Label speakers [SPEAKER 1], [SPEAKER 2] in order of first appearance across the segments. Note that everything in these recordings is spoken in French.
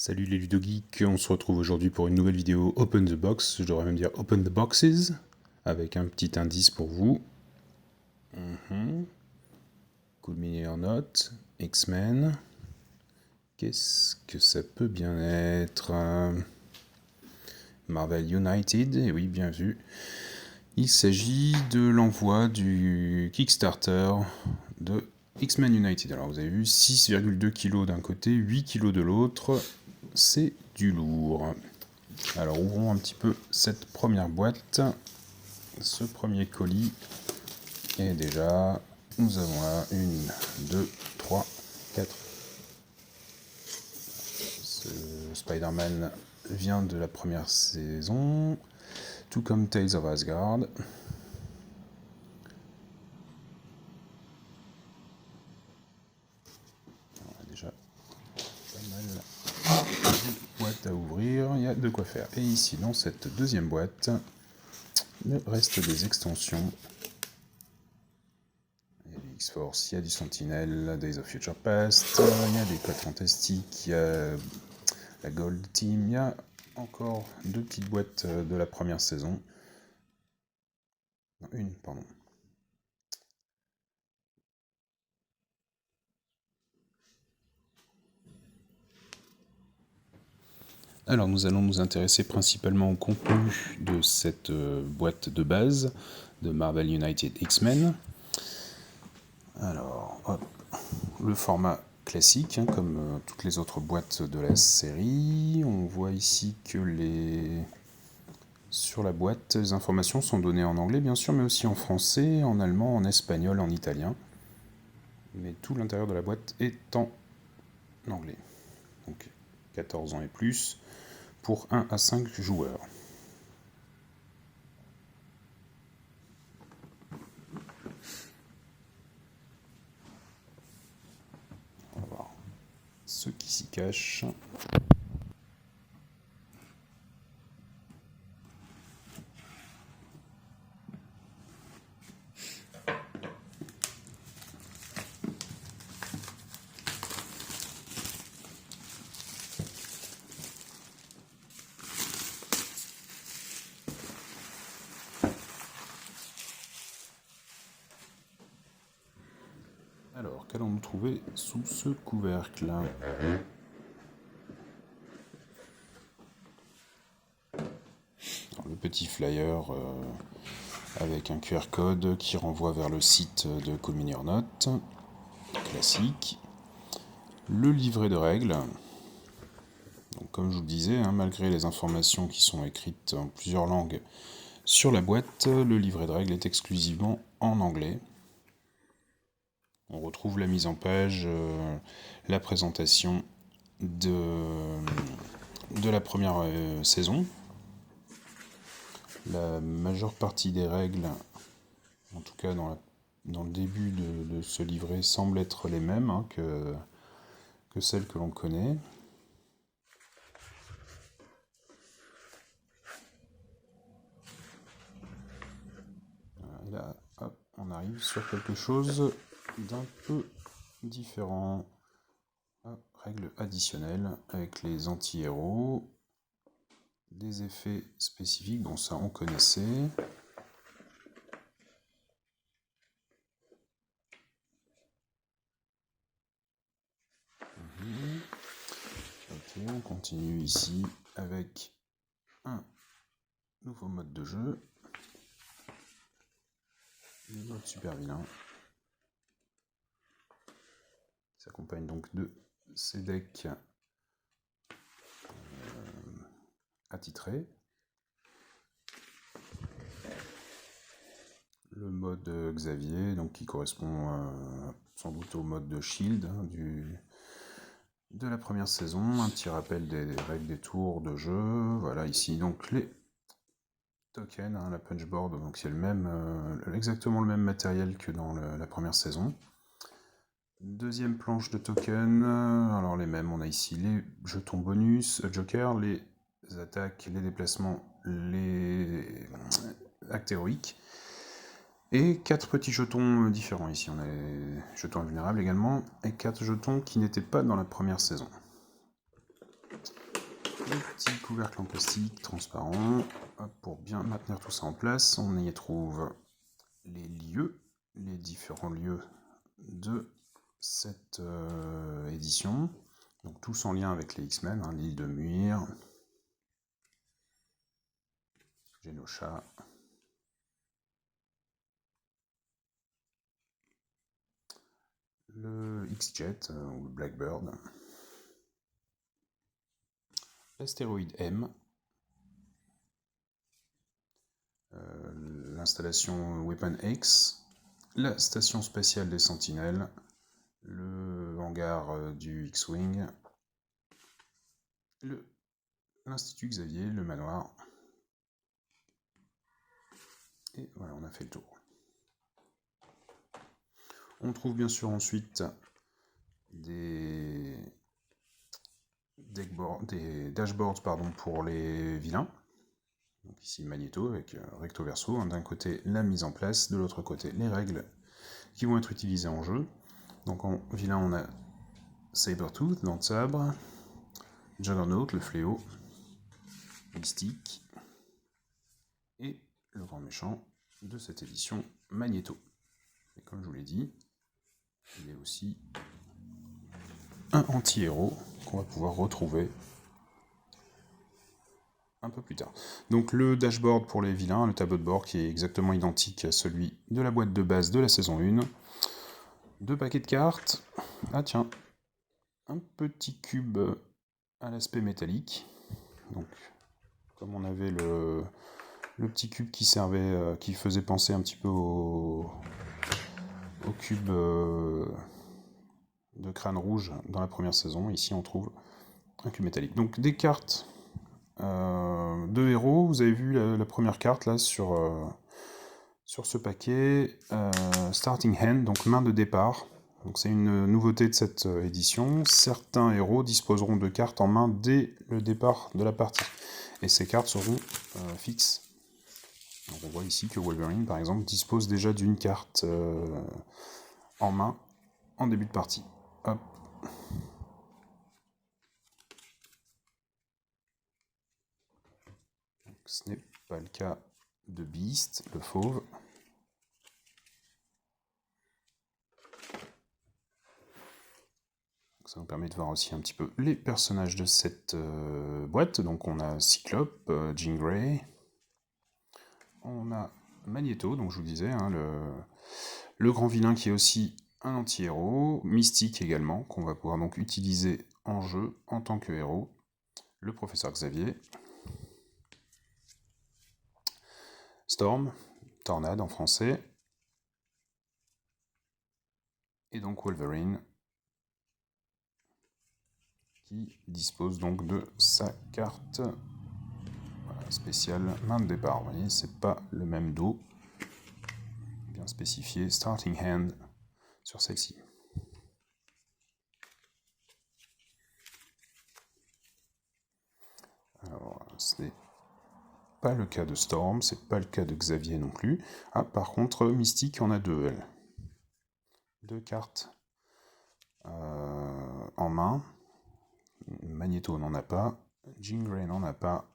[SPEAKER 1] Salut les ludogeeks, on se retrouve aujourd'hui pour une nouvelle vidéo Open the Box, je devrais même dire Open the Boxes, avec un petit indice pour vous. Cool Mini or Not, X-Men. Qu'est-ce que ça peut bien être? Marvel United, et oui, bien vu. Il s'agit de l'envoi du Kickstarter de X-Men United. Alors vous avez vu, 6,2 kg d'un côté, 8 kg de l'autre, c'est du lourd. Alors ouvrons un petit peu cette première boîte, ce premier colis, et déjà nous avons là 1, 2, 3, 4. Ce Spider-Man vient de la première saison, tout comme Tales of Asgard. On a déjà pas mal de boîtes à ouvrir, il y a de quoi faire. Et ici dans cette deuxième boîte, il reste des extensions. Il y a du X-Force, il y a du Sentinel, Days of Future Past, il y a des codes fantastiques, il y a la Gold Team, il y a encore deux petites boîtes de la première saison. Non, une, pardon. Alors nous allons nous intéresser principalement au contenu de cette boîte de base de Marvel United X-Men. Alors, hop, le format classique, hein, comme toutes les autres boîtes de la série. On voit ici que sur la boîte, les informations sont données en anglais, bien sûr, mais aussi en français, en allemand, en espagnol, en italien. Mais tout l'intérieur de la boîte est en anglais. Donc 14 ans et plus, pour 1 à 5 joueurs. On va voir ce qui s'y cache. Alors, qu'allons-nous trouver sous ce couvercle? Alors, le petit flyer avec un QR code qui renvoie vers le site de Cool Mini or Not, classique. Le livret de règles. Donc, comme je vous le disais, hein, malgré les informations qui sont écrites en plusieurs langues sur la boîte, le livret de règles est exclusivement en anglais. On retrouve la mise en page, la présentation de la première saison. La majeure partie des règles, en tout cas dans le début de ce livret, semblent être les mêmes hein, que celles que l'on connaît. Et là, hop, on arrive sur quelque chose d'un peu différent. Hop, règles additionnelles avec les anti-héros, des effets spécifiques, bon ça on connaissait. Ok, on continue ici avec un nouveau mode de jeu. Le mode super vilain. Qui s'accompagne donc de ces decks attitrés. Le mode Xavier, donc qui correspond sans doute au mode de Shield hein, de la première saison. Un petit rappel des règles des tours de jeu. Voilà ici donc les tokens, hein, la punchboard, donc c'est exactement le même matériel que dans la première saison. Deuxième planche de tokens, alors les mêmes, on a ici les jetons bonus, joker, les attaques, les déplacements, les actes héroïques. Et 4 petits jetons différents ici. On a les jetons invulnérables également, et 4 jetons qui n'étaient pas dans la première saison. le petit couvercle en plastique transparent. Hop, pour bien maintenir tout ça en place, on y trouve les lieux, les différents lieux de cette édition. Donc tous en lien avec les X-Men, hein, l'île de Muir, Genosha, le X-Jet ou le Blackbird, l'astéroïde M, l'installation Weapon X, la station spatiale des Sentinelles, le hangar du X-Wing, l'Institut Xavier, le manoir. Et voilà, on a fait le tour. On trouve bien sûr ensuite des dashboards pour les vilains. Donc ici Magneto avec recto verso. Hein, d'un côté la mise en place, de l'autre côté les règles qui vont être utilisées en jeu. Donc en vilain on a Sabretooth, Dent de Sabre, Juggernaut, le fléau, Mystique, et le grand méchant de cette édition, Magneto. Et comme je vous l'ai dit, il est aussi un anti-héros qu'on va pouvoir retrouver un peu plus tard. Donc le dashboard pour les vilains, le tableau de bord qui est exactement identique à celui de la boîte de base de la saison 1. 2 paquets de cartes. Ah tiens, un petit cube à l'aspect métallique. Donc comme on avait le petit cube qui servait, qui faisait penser un petit peu au cube de crâne rouge dans la première saison, ici on trouve un cube métallique. Donc des cartes de héros, vous avez vu la première carte là sur ce paquet, Starting Hand, donc main de départ. Donc c'est une nouveauté de cette édition. Certains héros disposeront de cartes en main dès le départ de la partie. Et ces cartes seront fixes. Donc on voit ici que Wolverine, par exemple, dispose déjà d'une carte en main en début de partie. Hop. Donc, ce n'est pas le cas de Beast, le fauve. Ça nous permet de voir aussi un petit peu les personnages de cette boîte. Donc on a Cyclope, Jean Grey, on a Magneto, donc je vous disais, hein, le grand vilain qui est aussi un anti-héros, Mystique également, qu'on va pouvoir donc utiliser en jeu en tant que héros, le professeur Xavier, Storm, Tornade en français, et donc Wolverine, qui dispose donc de sa carte spéciale main de départ. Vous voyez, c'est pas le même dos, bien spécifié, Starting Hand sur celle-ci. Alors, ce n'est pas le cas de Storm, c'est pas le cas de Xavier non plus. Ah, par contre, Mystique en a deux, elle. Deux cartes en main. Magneto n'en a pas, Jean Grey n'en a pas,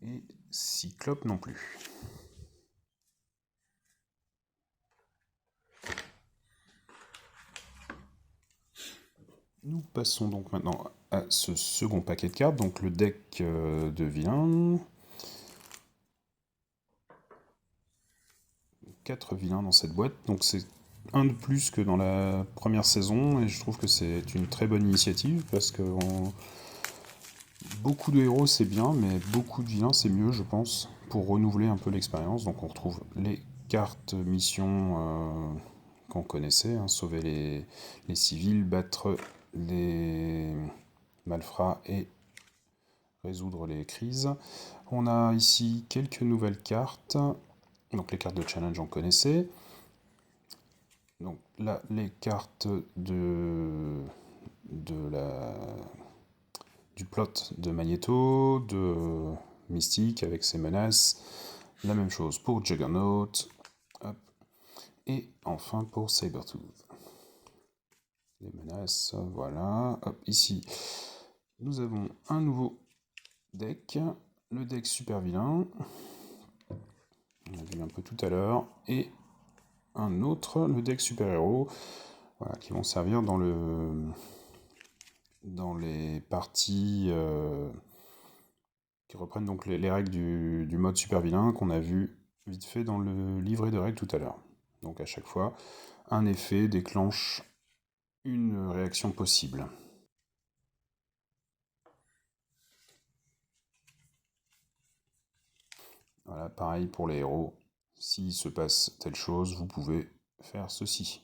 [SPEAKER 1] et Cyclope non plus. Nous passons donc maintenant à ce second paquet de cartes, donc le deck de vilains. 4 vilains dans cette boîte, donc c'est un de plus que dans la première saison, et je trouve que c'est une très bonne initiative, parce que beaucoup de héros c'est bien, mais beaucoup de vilains c'est mieux, je pense, pour renouveler un peu l'expérience. Donc on retrouve les cartes missions qu'on connaissait, hein, sauver les civils, battre les malfrats et résoudre les crises. On a ici quelques nouvelles cartes, donc les cartes de challenge on connaissait. Donc là, les cartes du plot de Magneto, de Mystique avec ses menaces. La même chose pour Juggernaut. Hop. Et enfin pour Sabretooth. Les menaces, voilà. Hop, ici, nous avons un nouveau deck. Le deck super vilain. On a vu un peu tout à l'heure. Et un autre, le deck super héros. Voilà, qui vont servir dans les parties qui reprennent donc les règles du mode super vilain qu'on a vu vite fait dans le livret de règles tout à l'heure. Donc à chaque fois, un effet déclenche une réaction possible. Voilà, pareil pour les héros. S'il se passe telle chose, vous pouvez faire ceci.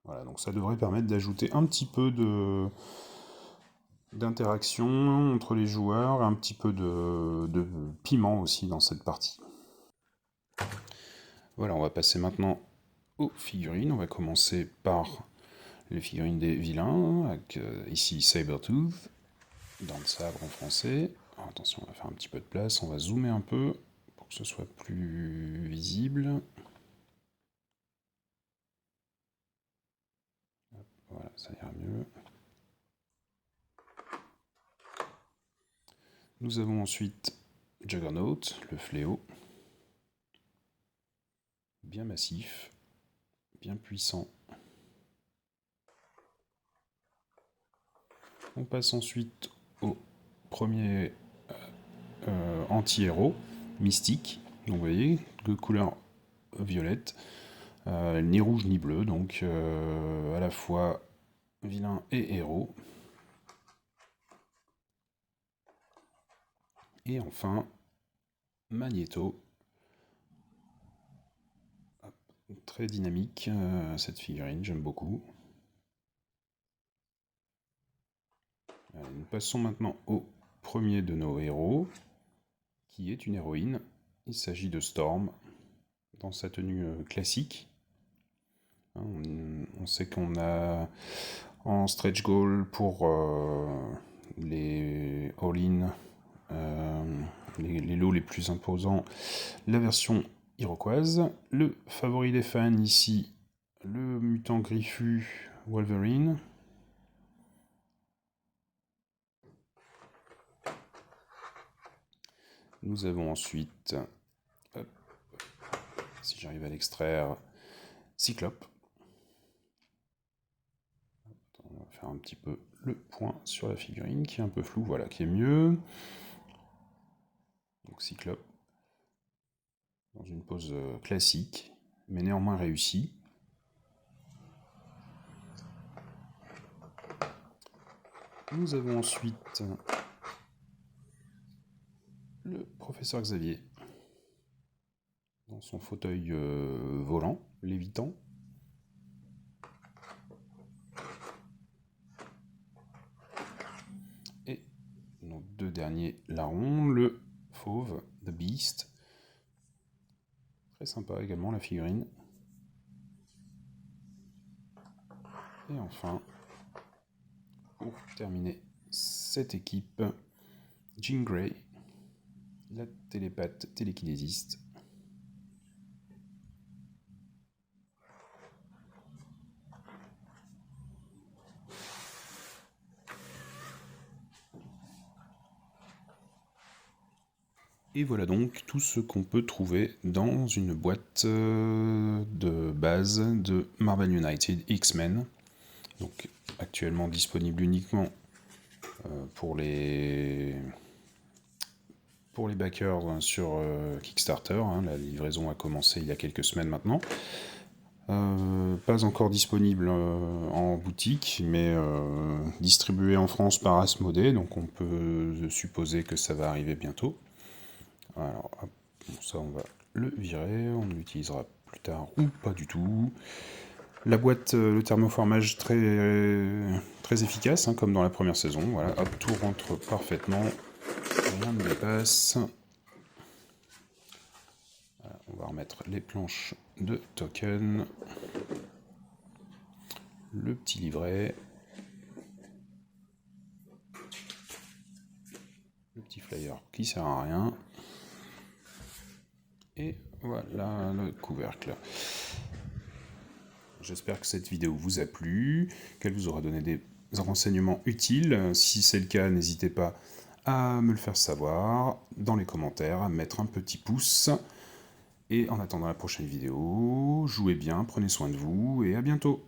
[SPEAKER 1] Voilà, donc ça devrait permettre d'ajouter un petit peu d'interaction entre les joueurs, un petit peu de piment aussi dans cette partie. Voilà, on va passer maintenant aux figurines. On va commencer par les figurines des vilains, avec ici Sabertooth, dans le sabre en français. Alors, attention, on va faire un petit peu de place, on va zoomer un peu pour que ce soit plus visible. Voilà, ça ira mieux. Nous avons ensuite Juggernaut, le fléau. Bien massif, bien puissant. On passe ensuite au premier anti-héros, Mystique. Donc vous voyez, de couleur violette. Ni rouge ni bleu, donc à la fois vilain et héros. Et enfin, Magneto. Très dynamique cette figurine, j'aime beaucoup. Nous passons maintenant au premier de nos héros, qui est une héroïne. Il s'agit de Storm, dans sa tenue classique. On sait qu'on a en stretch goal pour les all-in, les lots les plus imposants, la version iroquoise. Le favori des fans ici, le mutant griffu Wolverine. Nous avons ensuite, hop, si j'arrive à l'extraire, Cyclope. On va faire un petit peu le point sur la figurine qui est un peu floue, voilà, qui est mieux. Donc Cyclope, dans une pose classique, mais néanmoins réussie. Nous avons ensuite le professeur Xavier, dans son fauteuil volant, lévitant. Et nos deux derniers larrons, le fauve, The Beast. Très sympa également la figurine. Et enfin, pour terminer cette équipe, Jean Grey, la télépathe télékinésiste. Et voilà donc tout ce qu'on peut trouver dans une boîte de base de Marvel United X-Men. Donc actuellement disponible uniquement pour les backers sur Kickstarter. La livraison a commencé il y a quelques semaines maintenant. Pas encore disponible en boutique, mais distribué en France par Asmodée, donc on peut supposer que ça va arriver bientôt. Alors, hop, ça on va le virer, on l'utilisera plus tard ou pas du tout. La boîte, le thermoformage très efficace, hein, comme dans la première saison. Voilà, hop, tout rentre parfaitement, rien ne dépasse. Voilà, on va remettre les planches de token, le petit livret, le petit flyer qui sert à rien. Et voilà le couvercle. j'espère que cette vidéo vous a plu, qu'elle vous aura donné des renseignements utiles. Si c'est le cas, n'hésitez pas à me le faire savoir dans les commentaires, à mettre un petit pouce. Et en attendant la prochaine vidéo, jouez bien, prenez soin de vous et à bientôt.